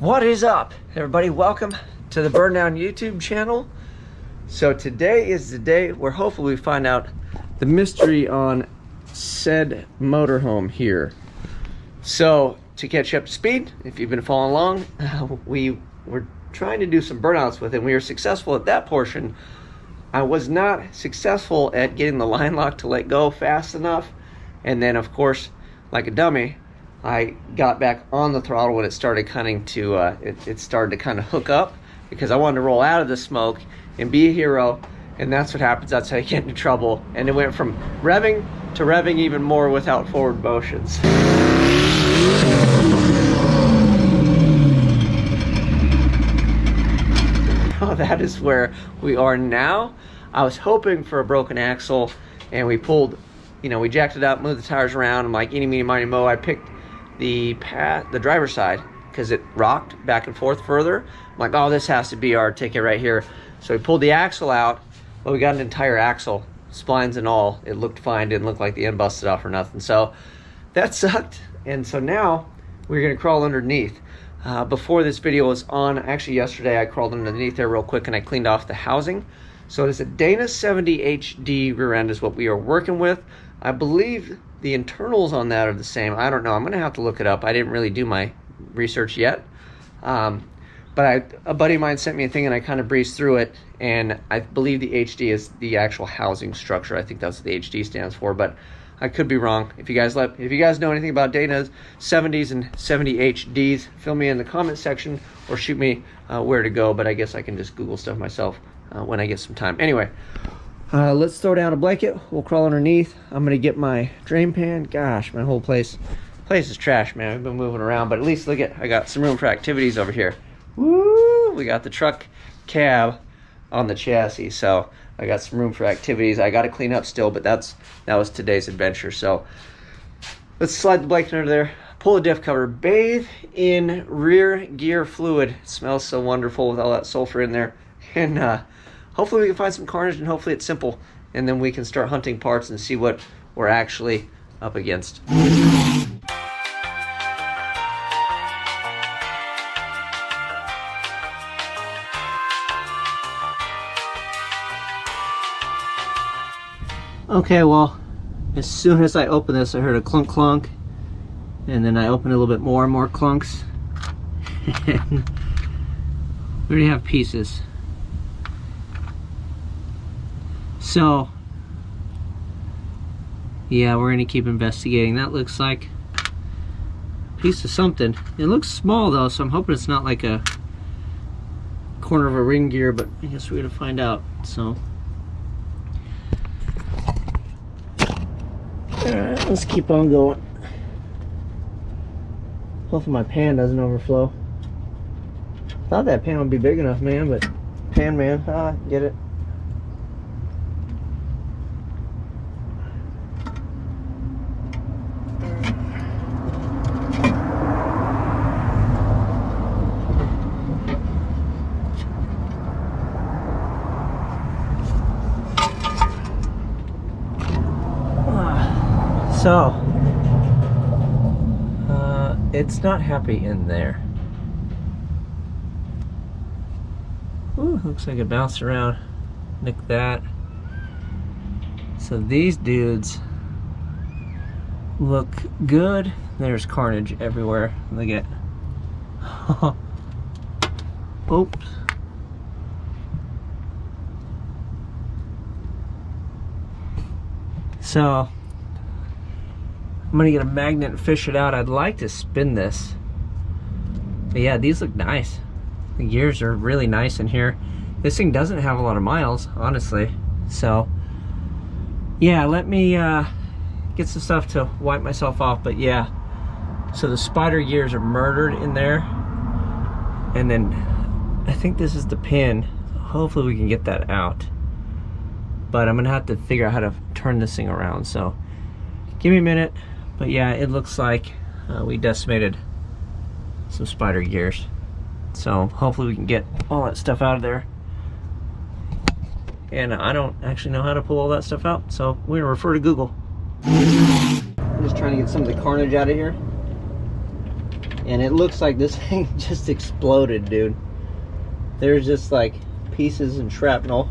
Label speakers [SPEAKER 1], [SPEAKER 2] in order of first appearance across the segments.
[SPEAKER 1] What is up, everybody? Welcome to the Burndown YouTube channel. So today is the day where hopefully we find out the mystery on said motorhome here. So to catch you up to speed, if you've been following along, we were trying to do some burnouts with it. We were successful at that portion. I was not successful at getting the line lock to let go fast enough. And then of course, like a dummy, I got back on the throttle when it started it started to kind of hook up, because I wanted to roll out of the smoke and be a hero, and that's what happens. That's how you get into trouble. And it went from revving to revving even more without forward motions. Oh, that is where we are now. I was hoping for a broken axle, and we pulled, we jacked it up, moved the tires around. I'm like, eeny, meeny, miny, mo. I picked the driver's side because it rocked back and forth further. I'm like, oh, this has to be our ticket right here. So we pulled the axle out, but we got an entire axle, splines and all. It looked fine, didn't look like the end busted off or nothing. So that sucked. And so now we're gonna crawl underneath. Before this video was on, actually yesterday I crawled underneath there real quick and I cleaned off the housing. So it is a Dana 70 HD rear end is what we are working with. I believe the internals on that are the same. I don't know. I'm going to have to look it up. I didn't really do my research yet. But a buddy of mine sent me a thing and I kind of breezed through it. And I believe the HD is the actual housing structure. I think that's what the HD stands for, but I could be wrong. If you guys know anything about Dana's 70s and 70 HDs, fill me in the comment section or shoot me where to go. But I guess I can just Google stuff myself when I get some time. Anyway. Let's throw down a blanket. We'll crawl underneath. I'm gonna get my drain pan. Gosh, my whole place is trash, man. We've been moving around, but at least look at, I got some room for activities over here. Woo! We got the truck cab on the chassis, so I got some room for activities. I got to clean up still, but that was today's adventure. So let's slide the blanket under there. Pull the diff cover. Bathe in rear gear fluid. It smells so wonderful with all that sulfur in there, and hopefully we can find some Carnage, and hopefully it's simple, and then we can start hunting parts and see what we're actually up against. Okay, well, as soon as I opened this, I heard a clunk clunk, and then I opened a little bit more clunks. And we already have pieces. So, yeah, we're gonna keep investigating. That looks like a piece of something. It looks small though, so I'm hoping it's not like a corner of a ring gear, but I guess we're gonna find out. So, alright, let's keep on going. Hopefully my pan doesn't overflow. Thought that pan would be big enough, man, but pan man, get it. So, it's not happy in there. Ooh, looks like it bounced around. Nick that. So these dudes look good. There's Carnage everywhere. Look at. Oops. So I'm gonna get a magnet and fish it out. I'd like to spin this. But yeah, these look nice. The gears are really nice in here. This thing doesn't have a lot of miles, honestly. So yeah, let me get some stuff to wipe myself off. But yeah, so the spider gears are murdered in there. And then I think this is the pin. Hopefully we can get that out. But I'm gonna have to figure out how to turn this thing around. So give me a minute. But yeah, it looks like we decimated some spider gears. So hopefully we can get all that stuff out of there. And I don't actually know how to pull all that stuff out, so we're gonna refer to Google. I'm just trying to get some of the Carnage out of here. And it looks like this thing just exploded, dude. There's just like pieces and shrapnel.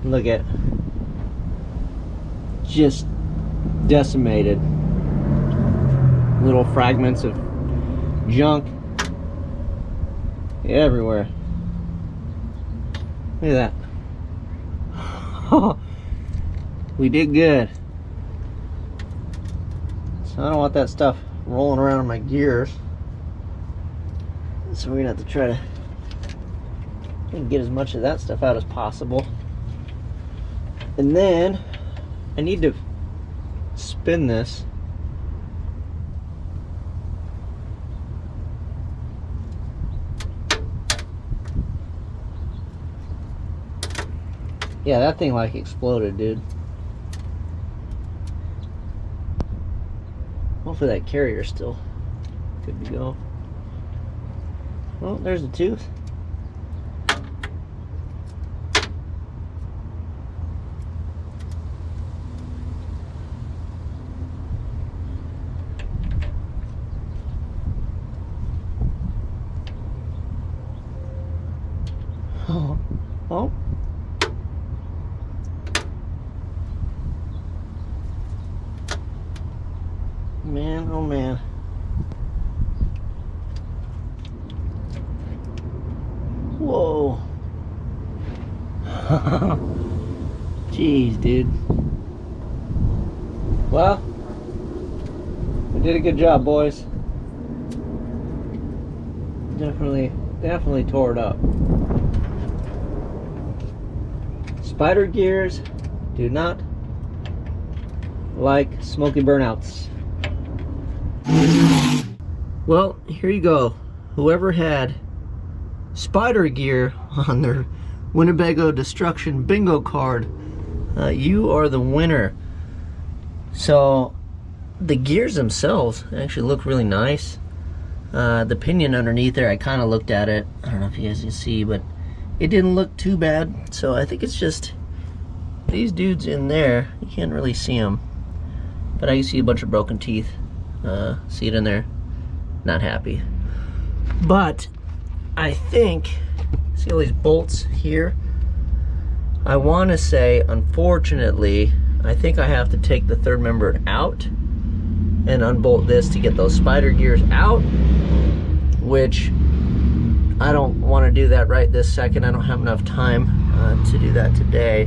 [SPEAKER 1] Look at, just decimated. Little fragments of junk everywhere. Look at that. We did good. So I don't want that stuff rolling around in my gears. So we're gonna have to try to get as much of that stuff out as possible. And then I need to spin this. Yeah, that thing like exploded, dude. Hopefully that carrier's still good to go. Well, there's the tooth. Oh. Oh. Man, oh man. Whoa. Jeez, dude. Well, we did a good job, boys. Definitely tore it up. Spider gears do not like smoky burnouts. Well, here you go. Whoever had spider gear on their Winnebago Destruction bingo card, you are the winner. So the gears themselves actually look really nice. The pinion underneath there, I kind of looked at it. I don't know if you guys can see, but it didn't look too bad. So I think it's just these dudes in there. You can't really see them, but I can see a bunch of broken teeth. See it in there? Not happy. But I think, see all these bolts here? I want to say, unfortunately, I think I have to take the third member out and unbolt this to get those spider gears out, which I don't want to do that right this second. I don't have enough time to do that today.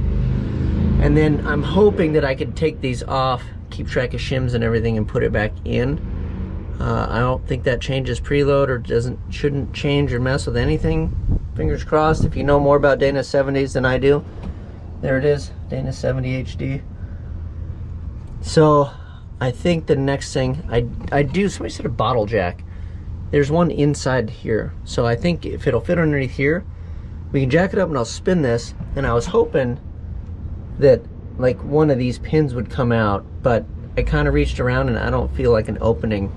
[SPEAKER 1] And then I'm hoping that I could take these off, keep track of shims and everything, and put it back in. I don't think that changes preload, or shouldn't change or mess with anything. Fingers crossed. If you know more about Dana 70s than I do, there it is, Dana 70 HD. So I think the next thing I do, somebody said a bottle jack. There's one inside here. So I think if it'll fit underneath here, we can jack it up and I'll spin this. And I was hoping that like one of these pins would come out, but I kind of reached around and I don't feel like an opening.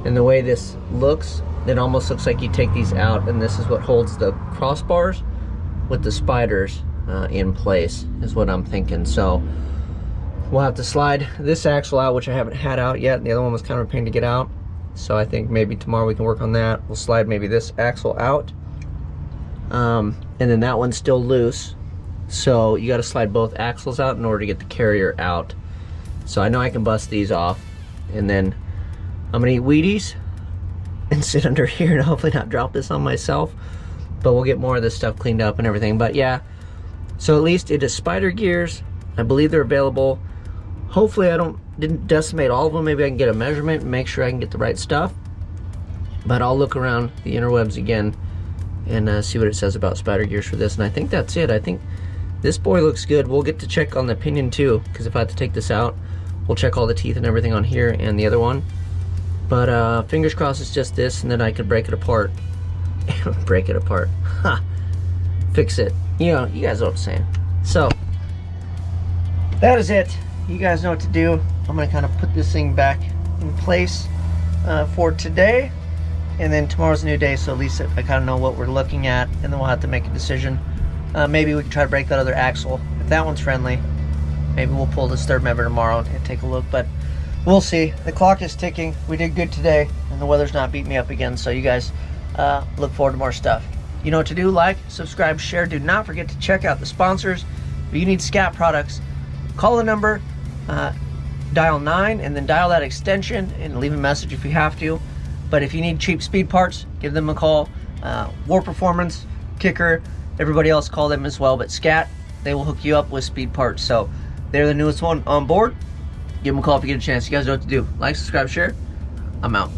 [SPEAKER 1] And the way this looks, it almost looks like you take these out and this is what holds the crossbars with the spiders in place, is what I'm thinking. So we'll have to slide this axle out, which I haven't had out yet. The other one was kind of a pain to get out. So I think maybe tomorrow we can work on that. We'll slide maybe this axle out. And then that one's still loose. So you got to slide both axles out in order to get the carrier out. So I know I can bust these off. And then I'm gonna eat Wheaties and sit under here and hopefully not drop this on myself. But we'll get more of this stuff cleaned up and everything. But yeah, so at least it is spider gears. I believe they're available. Hopefully I didn't decimate all of them. Maybe I can get a measurement and make sure I can get the right stuff. But I'll look around the interwebs again and see what it says about spider gears for this. And I think that's it. I think this boy looks good. We'll get to check on the pinion too, because if I have to take this out, we'll check all the teeth and everything on here and the other one. But fingers crossed it's just this, and then I could break it apart. Break it apart. Ha! Fix it. You know, you guys know what I'm saying. So, that is it. You guys know what to do. I'm going to kind of put this thing back in place for today. And then tomorrow's a new day, so at least I kind of know what we're looking at. And then we'll have to make a decision. Maybe we can try to break that other axle. If that one's friendly, maybe we'll pull this third member tomorrow and take a look. But We'll see. The clock is ticking. We did good today, and the weather's not beating me up again, so you guys look forward to more stuff. You know what to do. Like, subscribe, share. Do not forget to check out the sponsors. If you need scat products, call the number, dial 9, and then dial that extension and leave a message if you have to. But if you need cheap speed parts, give them a call. War Performance, Kicker, everybody else, call them as well. But Scat, they will hook you up with speed parts. So they're the newest one on board. Give them a call if you get a chance. You guys know what to do. Like, subscribe, share. I'm out.